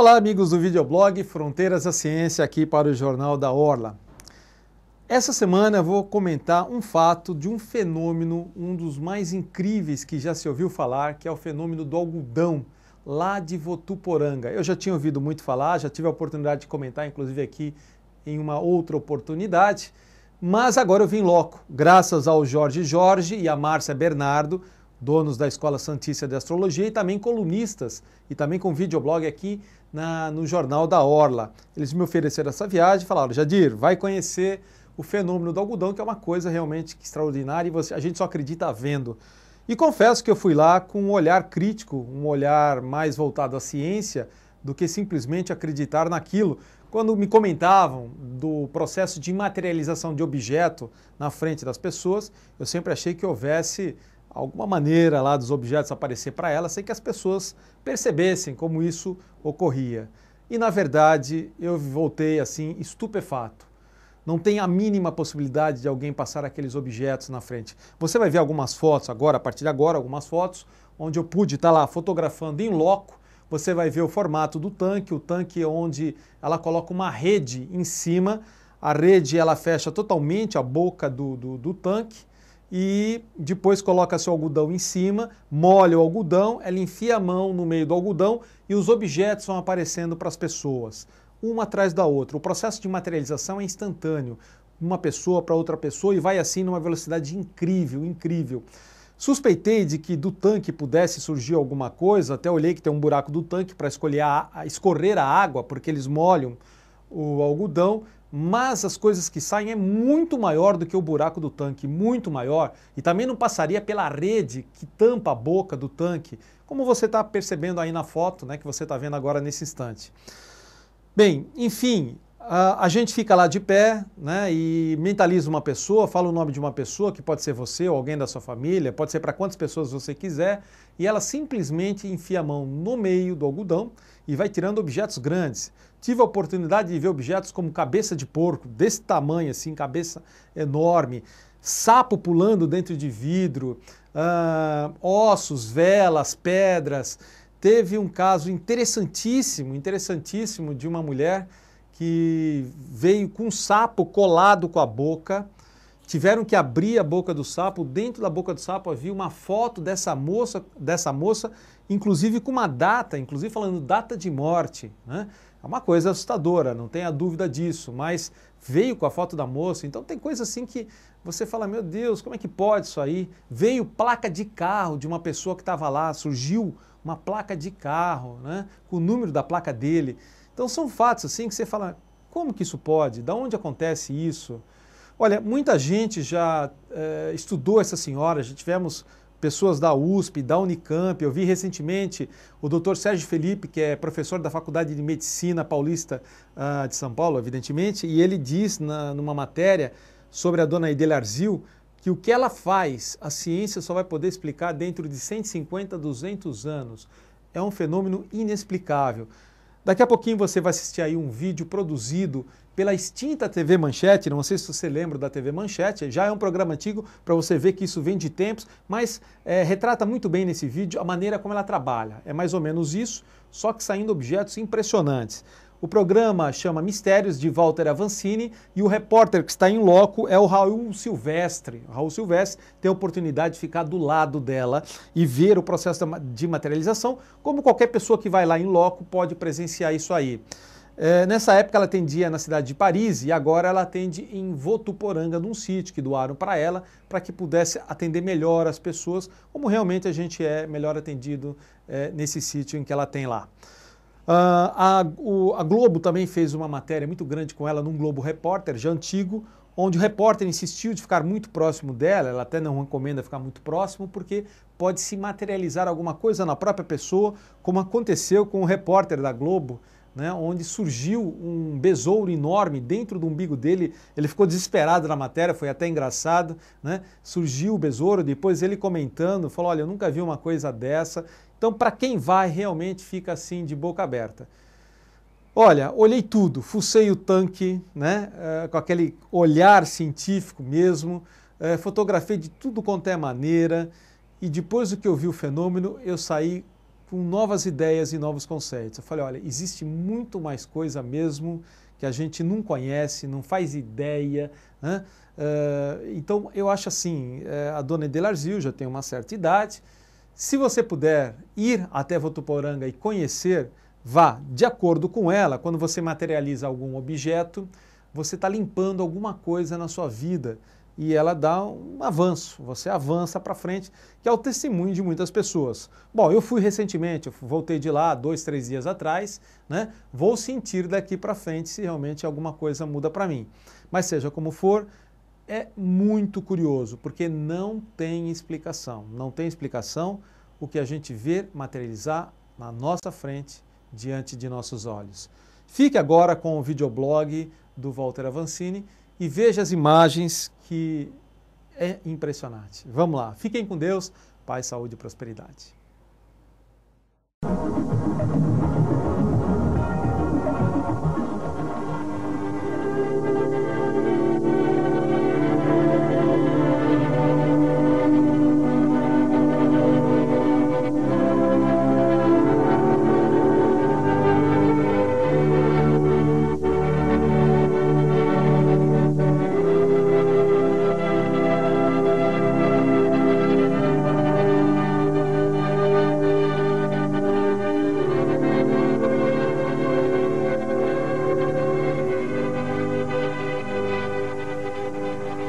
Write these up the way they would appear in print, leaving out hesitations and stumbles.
Olá, amigos do videoblog Fronteiras da Ciência, aqui para o Jornal da Orla. Essa semana eu vou comentar um fato de um fenômeno, um dos mais incríveis que já se ouviu falar, que é o fenômeno do algodão, lá de Votuporanga. Eu já tinha ouvido muito falar, já tive a oportunidade de comentar, inclusive aqui em uma outra oportunidade, mas agora eu vim loco, graças ao Jorge e a Márcia Bernardo, donos da Escola Santista de Astrologia e também colunistas, e também com videoblog aqui no Jornal da Orla. Eles me ofereceram essa viagem e falaram: Jadir, vai conhecer o fenômeno do algodão, que é uma coisa realmente extraordinária e a gente só acredita vendo. E confesso que eu fui lá com um olhar crítico, um olhar mais voltado à ciência do que simplesmente acreditar naquilo. Quando me comentavam do processo de materialização de objeto na frente das pessoas, eu sempre achei que houvesse alguma maneira lá dos objetos aparecer para elas, sem que as pessoas percebessem como isso ocorria. E na verdade eu voltei assim estupefato. Não tem a mínima possibilidade de alguém passar aqueles objetos na frente. Você vai ver algumas fotos agora, a partir de agora, algumas fotos, onde eu pude estar lá fotografando em loco. Você vai ver o formato do tanque, o tanque onde ela coloca uma rede em cima, a rede ela fecha totalmente a boca do tanque, e depois coloca seu algodão em cima, molha o algodão, ela enfia a mão no meio do algodão e os objetos vão aparecendo para as pessoas, uma atrás da outra. O processo de materialização é instantâneo, uma pessoa para outra pessoa, e vai assim numa velocidade incrível, incrível. Suspeitei de que do tanque pudesse surgir alguma coisa, até olhei que tem um buraco do tanque para escorrer a água, porque eles molham o algodão, mas as coisas que saem é muito maior do que o buraco do tanque, muito maior, e também não passaria pela rede que tampa a boca do tanque, como você está percebendo aí na foto, né, que você está vendo agora nesse instante. Bem, enfim, a gente fica lá de pé, né, e mentaliza uma pessoa, fala o nome de uma pessoa, que pode ser você ou alguém da sua família, pode ser para quantas pessoas você quiser, e ela simplesmente enfia a mão no meio do algodão e vai tirando objetos grandes. Tive a oportunidade de ver objetos como cabeça de porco, desse tamanho assim, cabeça enorme, sapo pulando dentro de vidro, ossos, velas, pedras. Teve um caso interessantíssimo de uma mulher que veio com um sapo colado com a boca. Tiveram que abrir a boca do sapo. Dentro da boca do sapo havia uma foto dessa moça, inclusive com uma data, inclusive falando data de morte, né? É uma coisa assustadora, não tenha dúvida disso, mas veio com a foto da moça. Então tem coisa assim que você fala: meu Deus, como é que pode isso aí? Veio placa de carro de uma pessoa que estava lá, surgiu uma placa de carro, né, com o número da placa dele. Então são fatos assim que você fala: como que isso pode? Da onde acontece isso? Olha, muita gente já estudou essa senhora, já tivemos pessoas da USP, da Unicamp. Eu vi recentemente o Dr. Sérgio Felipe, que é professor da Faculdade de Medicina Paulista de São Paulo, evidentemente, e ele diz numa matéria sobre a dona Idélia Arzil que o que ela faz, a ciência só vai poder explicar dentro de 150, 200 anos. É um fenômeno inexplicável. Daqui a pouquinho você vai assistir aí um vídeo produzido pela extinta TV Manchete. Não sei se você lembra da TV Manchete, já é um programa antigo para você ver que isso vem de tempos, mas retrata muito bem nesse vídeo a maneira como ela trabalha. É mais ou menos isso, só que saindo objetos impressionantes. O programa chama Mistérios, de Walter Avancini, e o repórter que está em loco é o Raul Silvestre. O Raul Silvestre tem a oportunidade de ficar do lado dela e ver o processo de materialização, como qualquer pessoa que vai lá em loco pode presenciar isso aí. Nessa época ela atendia na cidade de Paris e agora ela atende em Votuporanga, num sítio que doaram para ela, para que pudesse atender melhor as pessoas, como realmente a gente é melhor atendido nesse sítio em que ela tem lá. A Globo também fez uma matéria muito grande com ela num Globo Repórter, já antigo, onde o repórter insistiu de ficar muito próximo dela. Ela até não recomenda ficar muito próximo, porque pode se materializar alguma coisa na própria pessoa, como aconteceu com o repórter da Globo, né, onde surgiu um besouro enorme dentro do umbigo dele. Ele ficou desesperado na matéria, foi até engraçado, né? Surgiu o besouro, depois ele comentando, falou: olha, eu nunca vi uma coisa dessa. Então, para quem vai, realmente fica assim de boca aberta. Olha, olhei tudo, fucei o tanque, né, com aquele olhar científico mesmo, fotografei de tudo quanto é maneira, e depois do que eu vi o fenômeno, eu saí com novas ideias e novos conceitos. Eu falei, olha, existe muito mais coisa mesmo que a gente não conhece, não faz ideia, né? Então, eu acho assim, a dona Edelargil já tem uma certa idade. Se você puder ir até Votuporanga e conhecer, vá de acordo com ela. Quando você materializa algum objeto, você está limpando alguma coisa na sua vida e ela dá um avanço, você avança para frente, que é o testemunho de muitas pessoas. Bom, eu fui recentemente, eu voltei de lá 2, 3 dias atrás, né? Vou sentir daqui para frente se realmente alguma coisa muda para mim. Mas seja como for, é muito curioso, porque não tem explicação. Não tem explicação o que a gente vê materializar na nossa frente, diante de nossos olhos. Fique agora com o videoblog do Walter Avancini e veja as imagens que é impressionante. Vamos lá, fiquem com Deus, paz, saúde e prosperidade.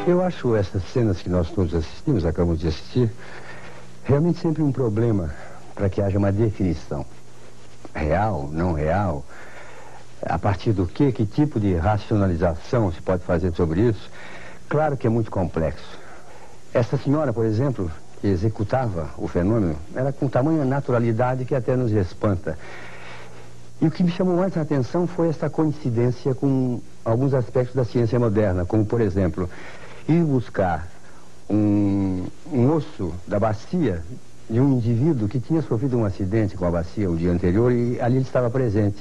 Eu acho essas cenas que nós todos assistimos, acabamos de assistir, realmente sempre um problema para que haja uma definição. Real, não real, a partir do que tipo de racionalização se pode fazer sobre isso? Claro que é muito complexo. Essa senhora, por exemplo, que executava o fenômeno, era com tamanha naturalidade que até nos espanta. E o que me chamou mais a atenção foi essa coincidência com alguns aspectos da ciência moderna, como, por exemplo, ir buscar um osso da bacia de um indivíduo que tinha sofrido um acidente com a bacia o dia anterior e ali ele estava presente.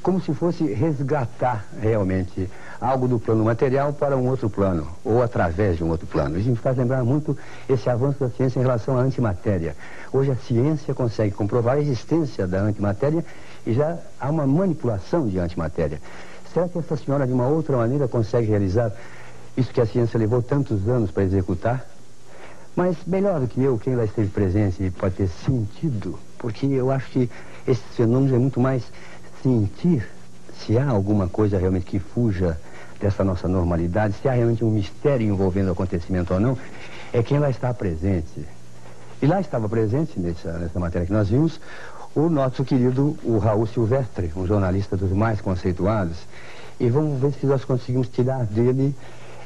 Como se fosse resgatar realmente algo do plano material para um outro plano, ou através de um outro plano. Isso me faz lembrar muito esse avanço da ciência em relação à antimatéria. Hoje a ciência consegue comprovar a existência da antimatéria e já há uma manipulação de antimatéria. Será que essa senhora, de uma outra maneira, consegue realizar isso que a ciência levou tantos anos para executar? Mas melhor do que eu, quem lá esteve presente e pode ter sentido, porque eu acho que esses fenômenos é muito mais sentir se há alguma coisa realmente que fuja dessa nossa normalidade, se há realmente um mistério envolvendo o acontecimento ou não, é quem lá está presente. E lá estava presente, nessa matéria que nós vimos, o nosso querido o Raul Silvestre, um jornalista dos mais conceituados, e vamos ver se nós conseguimos tirar dele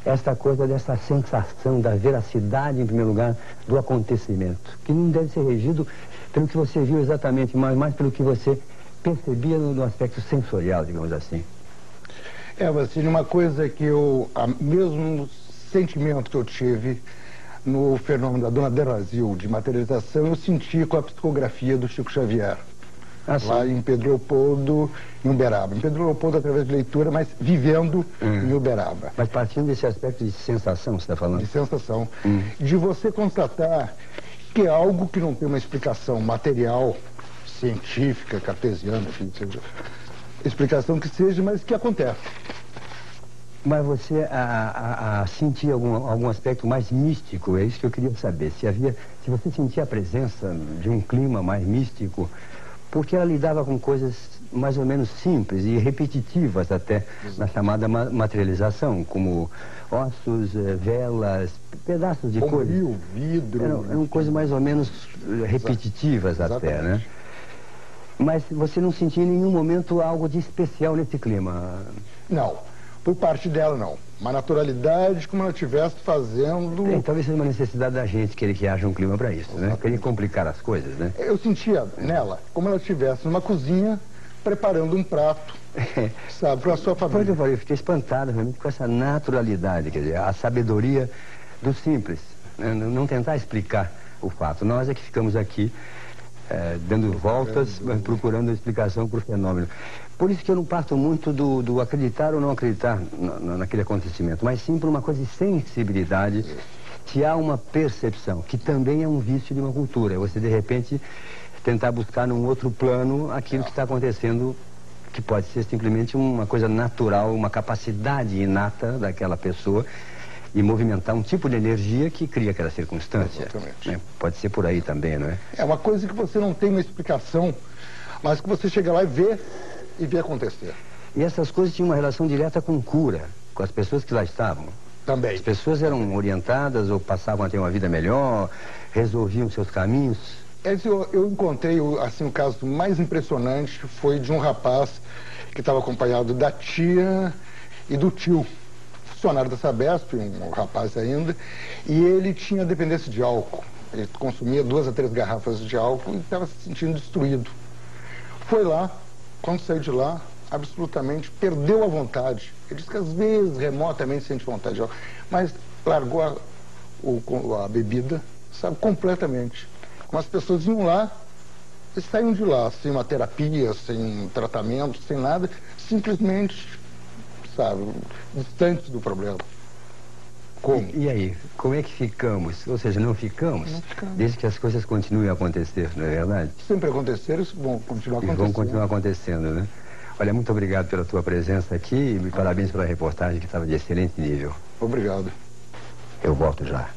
esta coisa dessa sensação da veracidade, em primeiro lugar, do acontecimento, que não deve ser regido pelo que você viu exatamente, mas mais pelo que você percebia no aspecto sensorial, digamos assim. Vancini, uma coisa que mesmo sentimento que eu tive no fenômeno da dona Edelargil de materialização, eu senti com a psicografia do Chico Xavier. Lá em Pedro Leopoldo, em Uberaba. Em Pedro Leopoldo através de leitura, mas vivendo em Uberaba. Mas partindo desse aspecto de sensação, você está falando? De sensação. De você constatar que é algo que não tem uma explicação material, científica, cartesiana, enfim, seja, explicação que seja, mas que acontece. Mas você sentia algum aspecto mais místico? É isso que eu queria saber. Se você sentia a presença de um clima mais místico, porque ela lidava com coisas mais ou menos simples e repetitivas até na chamada materialização, como ossos, velas, pedaços de coisa. Vidro. Eram coisas mais ou menos repetitivas até, né? Mas você não sentia em nenhum momento algo de especial nesse clima? Não, por parte dela não. Uma naturalidade como ela estivesse fazendo... Talvez seja uma necessidade da gente querer que haja um clima para isso, né? Querer complicar as coisas, né? Eu sentia nela como ela estivesse numa cozinha preparando um prato, sabe, para a sua família. Eu fiquei espantado realmente com essa naturalidade, quer dizer, a sabedoria do simples, né? Não tentar explicar o fato. Nós é que ficamos aqui dando voltas, procurando explicação para o fenômeno. Por isso que eu não parto muito do acreditar ou não acreditar naquele acontecimento, mas sim por uma coisa de sensibilidade, se há uma percepção, que também é um vício de uma cultura. Você, de repente, tentar buscar num outro plano aquilo que está acontecendo, que pode ser simplesmente uma coisa natural, uma capacidade inata daquela pessoa e movimentar um tipo de energia que cria aquela circunstância. Exatamente. Né? Pode ser por aí também, não é? É uma coisa que você não tem uma explicação, mas que você chega lá e vê acontecer. E essas coisas tinham uma relação direta com cura, com as pessoas que lá estavam. Também. As pessoas eram orientadas ou passavam a ter uma vida melhor, resolviam seus caminhos. Eu encontrei, assim, o caso mais impressionante foi de um rapaz que estava acompanhado da tia e do tio, funcionário da Sabesp, um rapaz ainda, e ele tinha dependência de álcool. Ele consumia 2 a 3 garrafas de álcool e estava se sentindo destruído. Foi lá, quando saiu de lá, absolutamente perdeu a vontade. Ele disse que às vezes, remotamente, sente vontade de álcool, mas largou a bebida, sabe, completamente. As pessoas iam lá e saíam de lá, sem uma terapia, sem um tratamento, sem nada, simplesmente, sabe, distantes do problema. Como? E aí, como é que ficamos? Ou seja, não ficamos? Não ficamos. Desde que as coisas continuem a acontecer, não é verdade? Sempre aconteceram, isso vão continuar E acontecendo. vão continuar acontecendo, né? Olha, muito obrigado pela tua presença aqui e parabéns pela reportagem que estava de excelente nível. Obrigado. Eu volto já.